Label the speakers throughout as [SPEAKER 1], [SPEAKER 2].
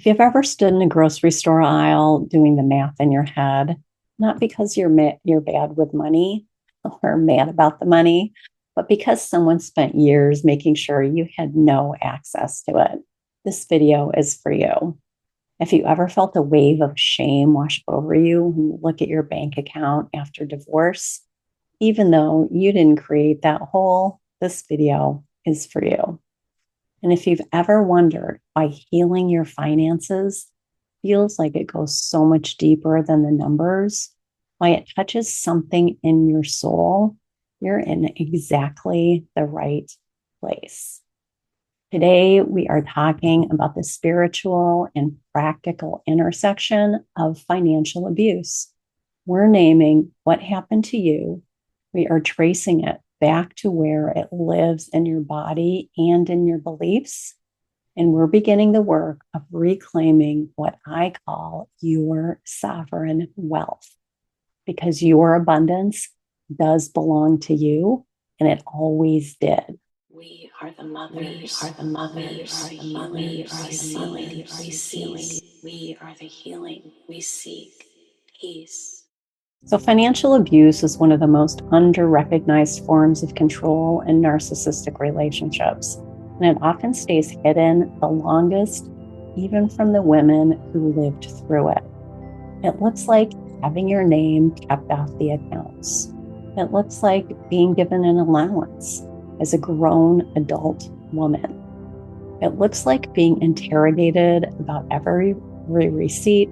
[SPEAKER 1] If you've ever stood in a grocery store aisle doing the math in your head, not because you're bad with money or mad about the money, but because someone spent years making sure you had no access to it, this video is for you. If you ever felt a wave of shame wash over you when you look at your bank account after divorce, even though you didn't create that hole, this video is for you. And if you've ever wondered why healing your finances feels like it goes so much deeper than the numbers, why it touches something in your soul, you're in exactly the right place. Today, we are talking about the spiritual and practical intersection of financial abuse. We're naming what happened to you. We are tracing it back to where it lives in your body and in your beliefs. And we're beginning the work of reclaiming what I call your sovereign wealth, because your abundance does belong to you, and it always did. We are the mothers. We are the mothers. We are the mothers. We seek. We are the healing. We seek peace. So, financial abuse is one of the most under-recognized forms of control in narcissistic relationships, and it often stays hidden the longest, even from the women who lived through it. It looks like having your name kept off the accounts. It looks like being given an allowance as a grown adult woman. It looks like being interrogated about every receipt,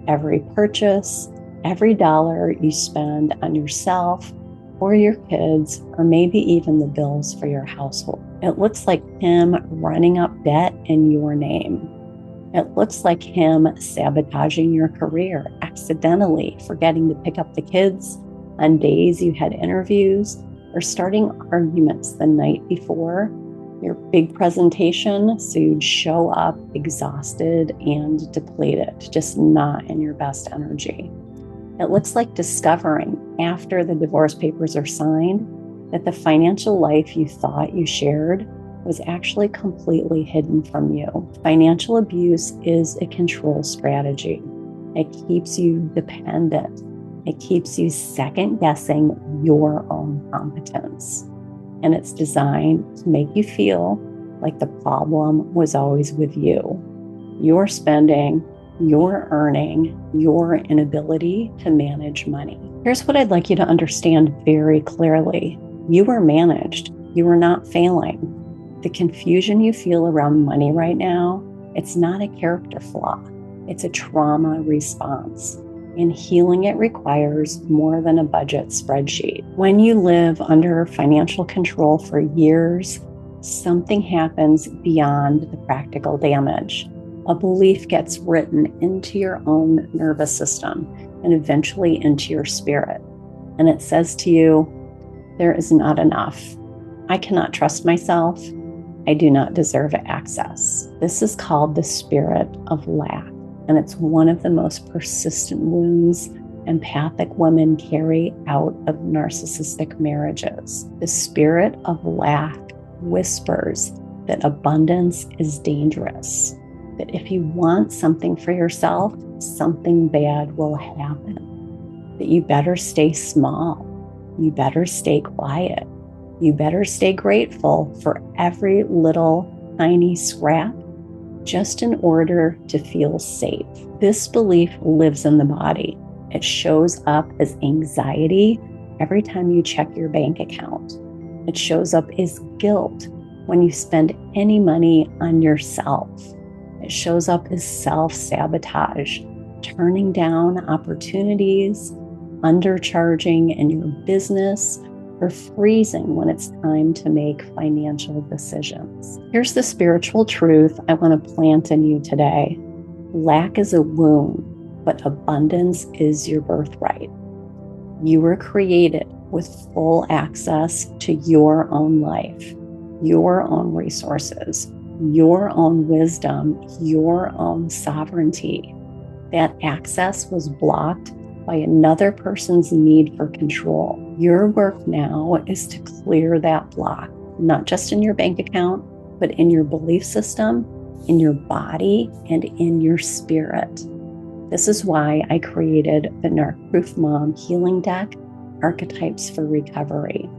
[SPEAKER 1] every purchase, every dollar you spend on yourself or your kids, or maybe even the bills for your household. It looks like him running up debt in your name. It looks like him sabotaging your career, accidentally forgetting to pick up the kids on days you had interviews, or starting arguments the night before your big presentation so you'd show up exhausted and depleted, just not in your best energy. It looks like discovering after the divorce papers are signed that the financial life you thought you shared was actually completely hidden from you. Financial abuse is a control strategy. It keeps you dependent. It keeps you second guessing your own competence. And it's designed to make you feel like the problem was always with you. Your spending, your earning, your inability to manage money. Here's what I'd like you to understand very clearly. You were managed. You were not failing. The confusion you feel around money right now, it's not a character flaw. It's a trauma response. And healing it requires more than a budget spreadsheet. When you live under financial control for years, something happens beyond the practical damage. A belief gets written into your own nervous system and eventually into your spirit. And it says to you, there is not enough. I cannot trust myself. I do not deserve access. This is called the spirit of lack. And it's one of the most persistent wounds empathic women carry out of narcissistic marriages. The spirit of lack whispers that abundance is dangerous, that if you want something for yourself, something bad will happen, that you better stay small, you better stay quiet, you better stay grateful for every little tiny scrap just in order to feel safe. This belief lives in the body. It shows up as anxiety every time you check your bank account. It shows up as guilt when you spend any money on yourself. It shows up as self-sabotage, turning down opportunities, undercharging in your business, or freezing when it's time to make financial decisions. Here's the spiritual truth I want to plant in you today. Lack is a wound, but abundance is your birthright. You were created with full access to your own life, your own resources, your own wisdom, your own sovereignty. That access was blocked by another person's need for control. Your work now is to clear that block, not just in your bank account, but in your belief system in your body and in your spirit. This is why I created the Narc-Proof Mom Healing Deck, Archetypes for Recovery,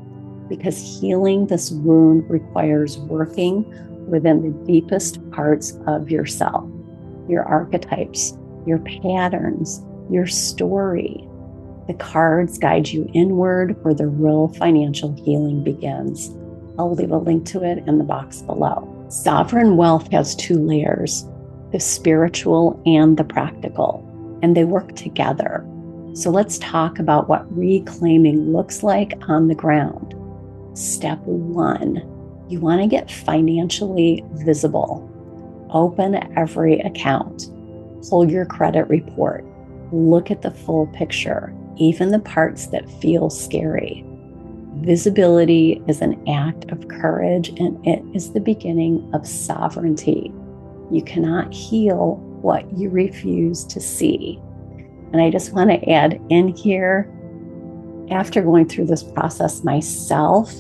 [SPEAKER 1] because healing this wound requires working within the deepest parts of yourself, your archetypes, your patterns, your story. The cards guide you inward where the real financial healing begins. I'll leave a link to it in the box below. Sovereign wealth has two layers, the spiritual and the practical, and they work together. So let's talk about what reclaiming looks like on the ground. Step 1, you want to get financially visible. Open every account. Pull your credit report. Look at the full picture, even the parts that feel scary. Visibility is an act of courage, and it is the beginning of sovereignty. You cannot heal what you refuse to see. And I just want to add in here, after going through this process myself,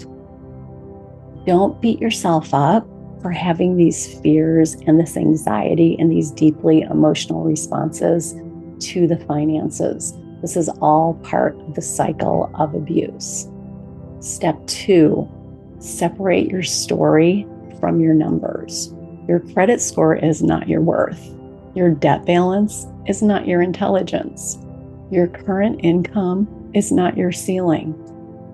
[SPEAKER 1] don't beat yourself up for having these fears and this anxiety and these deeply emotional responses to the finances. This is all part of the cycle of abuse. Step 2, separate your story from your numbers. Your credit score is not your worth. Your debt balance is not your intelligence. Your current income is not your ceiling.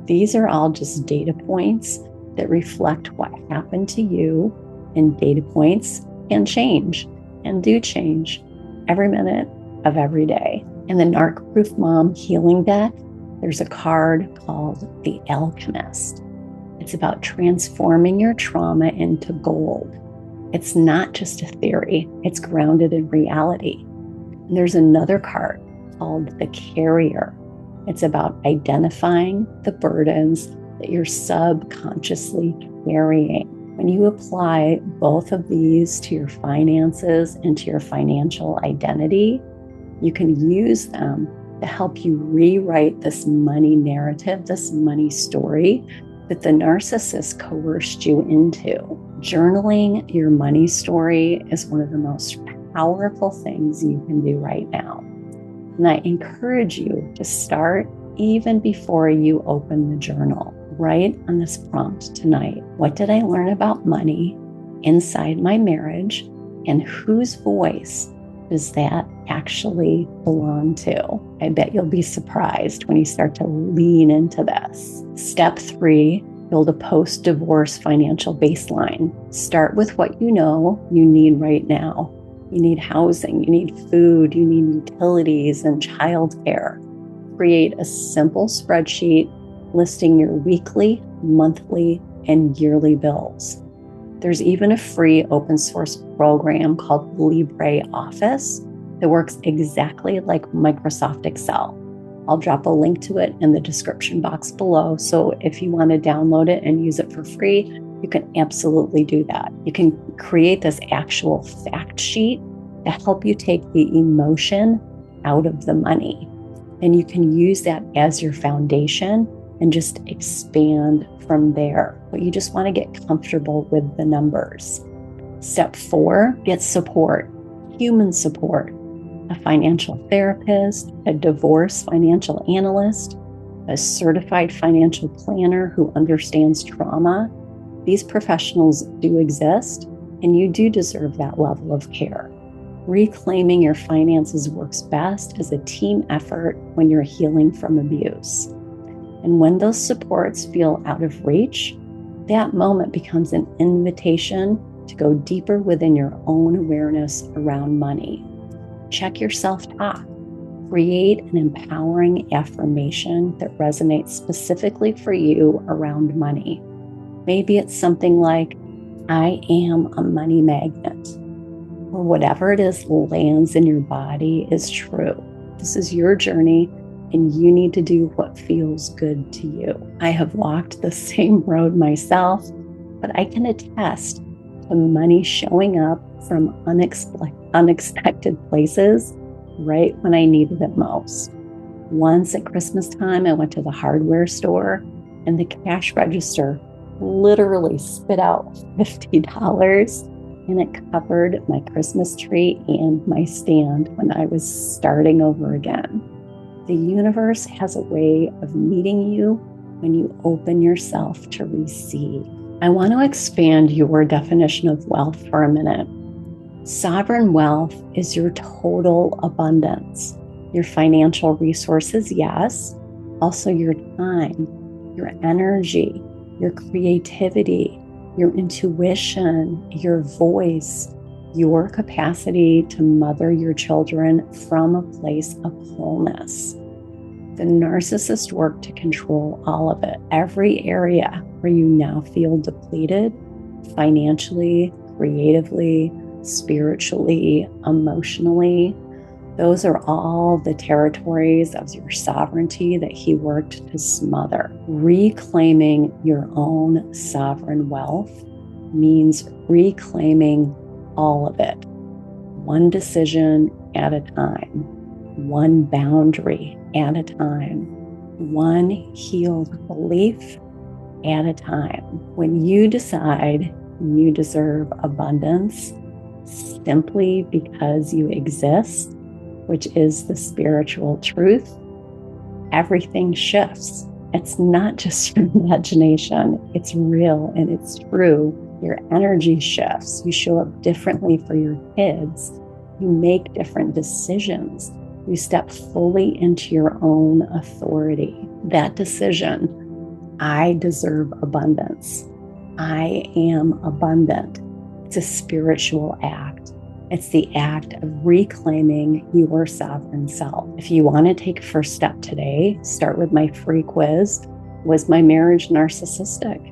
[SPEAKER 1] These are all just data points that reflect what happened to you, and data points can change and do change every minute of every day. In the Narc-Proof Mom Healing Deck, there's a card called The Alchemist. It's about transforming your trauma into gold. It's not just a theory, it's grounded in reality. And there's another card called The Carrier. It's about identifying the burdens that you're subconsciously carrying. When you apply both of these to your finances and to your financial identity, you can use them to help you rewrite this money narrative, this money story that the narcissist coerced you into. Journaling your money story is one of the most powerful things you can do right now. And I encourage you to start even before you open the journal. Write on this prompt tonight, what did I learn about money inside my marriage, and whose voice does that actually belong to? I bet you'll be surprised when you start to lean into this. Step 3, build a post-divorce financial baseline. Start with what you know you need right now. You need housing, you need food, you need utilities and childcare. Create a simple spreadsheet listing your weekly, monthly, and yearly bills. There's even a free open source program called LibreOffice that works exactly like Microsoft Excel. I'll drop a link to it in the description box below. So if you want to download it and use it for free, you can absolutely do that. You can create this actual fact sheet to help you take the emotion out of the money. And you can use that as your foundation and just expand from there. But you just want to get comfortable with the numbers. Step 4, get support, human support, a financial therapist, a divorce financial analyst, a certified financial planner who understands trauma. These professionals do exist, and you do deserve that level of care. Reclaiming your finances works best as a team effort when you're healing from abuse. And when those supports feel out of reach, that moment becomes an invitation to go deeper within your own awareness around money. Check your self-talk. Create an empowering affirmation that resonates specifically for you around money. Maybe it's something like, I am a money magnet, or whatever it is lands in your body is true. This is your journey, and you need to do what feels good to you. I have walked the same road myself, but I can attest to money showing up from unexpected places right when I needed it most. Once at Christmas time, I went to the hardware store, and the cash register literally spit out $50 and it covered my Christmas tree and my stand when I was starting over again. The universe has a way of meeting you when you open yourself to receive. I want to expand your definition of wealth for a minute. Sovereign wealth is your total abundance. Your financial resources, yes. Also your time, your energy, your creativity, your intuition, your voice, your capacity to mother your children from a place of wholeness. The narcissist work to control all of it. Every area where you now feel depleted financially, creatively, spiritually, emotionally, those are all the territories of your sovereignty that he worked to smother. Reclaiming your own sovereign wealth means reclaiming all of it, one decision at a time, one boundary at a time, one healed belief at a time. When you decide you deserve abundance simply because you exist, which is the spiritual truth, everything shifts. It's not just your imagination, it's real and it's true. Your energy shifts. You show up differently for your kids. You make different decisions. You step fully into your own authority. That decision, I deserve abundance. I am abundant. It's a spiritual act. It's the act of reclaiming your sovereign self. If you want to take a first step today, start with my free quiz. Was my marriage narcissistic?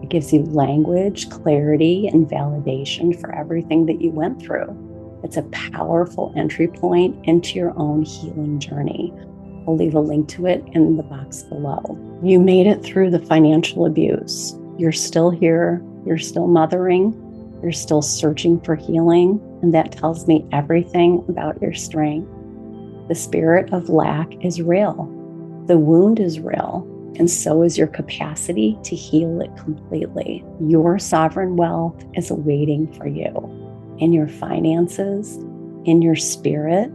[SPEAKER 1] It gives you language, clarity, and validation for everything that you went through. It's a powerful entry point into your own healing journey. I'll leave a link to it in the box below. You made it through the financial abuse. You're still here. You're still mothering. You're still searching for healing. And that tells me everything about your strength. The spirit of lack is real. The wound is real. And so is your capacity to heal it completely. Your sovereign wealth is awaiting for you in your finances, in your spirit,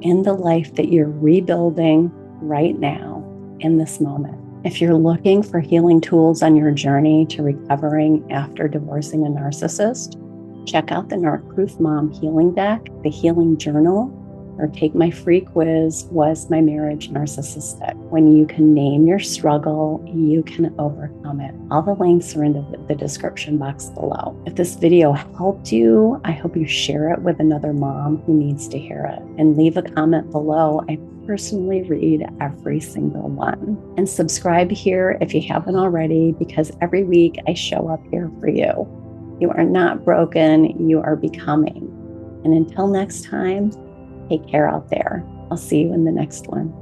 [SPEAKER 1] in the life that you're rebuilding right now in this moment. If you're looking for healing tools on your journey to recovering after divorcing a narcissist, check out the Narc-Proof Mom Healing Deck, the Healing Journal, or take my free quiz, Was My Marriage Narcissistic? When you can name your struggle, you can overcome it. All the links are in the description box below. If this video helped you, I hope you share it with another mom who needs to hear it. And leave a comment below. I personally read every single one. And subscribe here if you haven't already, because every week I show up here for you. You are not broken, you are becoming. And until next time, take care out there. I'll see you in the next one.